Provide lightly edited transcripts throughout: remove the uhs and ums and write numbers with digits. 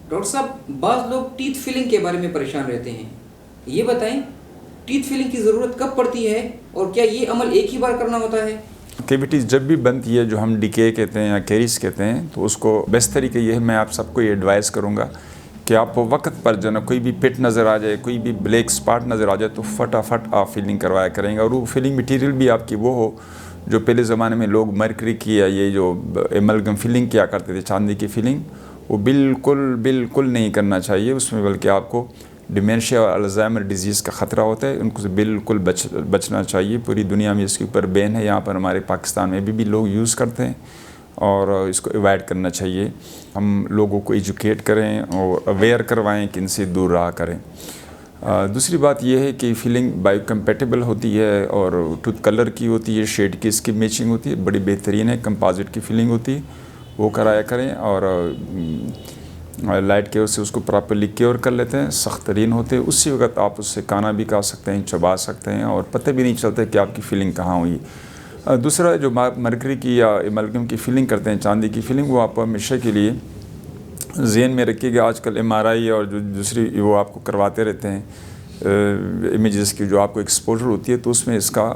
Doctor صاحب بعض لوگ ٹیتھ فلنگ کے بارے میں پریشان رہتے ہیں، یہ بتائیں ٹیتھ فلنگ کی ضرورت کب پڑتی ہے اور کیا یہ عمل ایک ہی بار کرنا ہوتا ہے؟ کیویٹیز جب بھی بنتی ہے جو ہم ڈیکے کہتے ہیں یا کیریز کہتے ہیں، تو اس کو بیسٹ طریقہ یہ ہے، میں آپ سب کو یہ ایڈوائز کروں گا کہ آپ وقت پر جو نا کوئی بھی پٹ نظر آ جائے، کوئی بھی بلیک سپاٹ نظر آ جائے تو فٹافٹ آپ فلنگ کروایا کریں گے، اور وہ فلنگ مٹیریل بھی آپ کی وہ ہو جو پہلے زمانے میں لوگ مرکری کی یا یہ جو ایملگم فلنگ کیا کرتے تھے، چاندی کی فلنگ، وہ بالکل نہیں کرنا چاہیے اس میں، بلکہ آپ کو ڈیمینشیا اور الزائمر ڈیزیز کا خطرہ ہوتا ہے، ان کو بالکل بچنا چاہیے۔ پوری دنیا میں اس کے اوپر بین ہے، یہاں پر ہمارے پاکستان میں بھی لوگ یوز کرتے ہیں اور اس کو ایوائڈ کرنا چاہیے۔ ہم لوگوں کو ایجوکیٹ کریں اور اویئر کروائیں کہ ان سے دور رہا کریں۔ دوسری بات یہ ہے کہ فلنگ بائیو کمپیٹیبل ہوتی ہے اور ٹوتھ کلر کی ہوتی ہے، شیڈ کی اس کی میچنگ ہوتی ہے، بڑی بہترین ہے، کمپوزٹ کی فلنگ ہوتی ہے، وہ کرایا کریں، اور لائٹ کیئر سے اس کو پراپرلی کیئر کر لیتے ہیں، سخت ترین ہوتے ہیں، اسی وقت آپ اس سے کھانا بھی کھا سکتے ہیں، چبا سکتے ہیں، اور پتہ بھی نہیں چلتا کہ آپ کی فلنگ کہاں ہوئی۔ دوسرا جو مرکری کی یا ایملگم کی فلنگ کرتے ہیں، چاندی کی فلنگ، وہ آپ ہمیشہ کے لیے ذہن میں رکھیے گا، آج کل MRI اور جو دوسری وہ آپ کو کرواتے رہتے ہیں امیجز کی، جو آپ کو ایکسپوجر ہوتی ہے، تو اس میں اس کا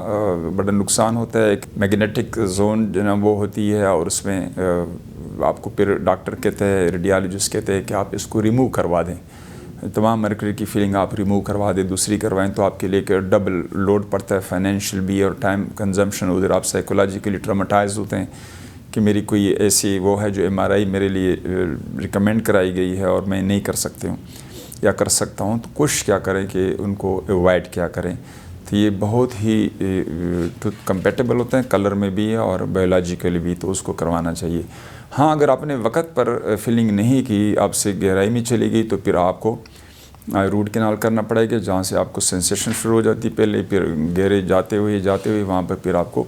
بڑا نقصان ہوتا ہے۔ ایک میگنیٹک زون جو نا وہ ہوتی ہے، اور اس میں آپ کو پھر ڈاکٹر کہتے ہیں، ریڈیالوجسٹ کہتے ہیں کہ آپ اس کو ریموو کروا دیں، تمام مرکری کی فلنگ آپ ریموو کروا دیں، دوسری کروائیں، تو آپ کے لیے کہ ڈبل لوڈ پڑتا ہے، فائنینشیل بھی اور ٹائم کنزمپشن، ادھر آپ سائیکولوجیکلی ٹرامیٹائز ہوتے ہیں کہ میری کوئی ایسی وہ ہے جو MRI میرے لیے ریکمینڈ کرائی گئی ہے اور میں نہیں کر سکتے ہوں یا کر سکتا ہوں، تو کوشش کیا کریں کہ ان کو ایوائڈ کیا کریں۔ تو یہ بہت ہی کمپیٹیبل ہوتے ہیں کلر میں بھی اور بایولوجیکلی بھی، تو اس کو کروانا چاہیے۔ ہاں، اگر آپ نے وقت پر فلنگ نہیں کی، آپ سے گہرائی میں چلی گئی، تو پھر آپ کو روٹ کینال کرنا پڑے گا، جہاں سے آپ کو سینسیشن شروع ہو جاتی ہے پہلے، پھر گہرے جاتے ہوئے وہاں پر پھر آپ کو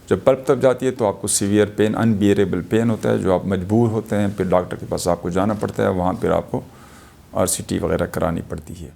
جب پلپ تک جاتی ہے تو آپ کو سیویئر پین، انبیئریبل پین ہوتا ہے، جو آپ مجبور ہوتے ہیں، پھر ڈاکٹر کے پاس آپ کو جانا پڑتا ہے، وہاں پھر آپ کو RCT وغیرہ کرانی پڑتی ہے۔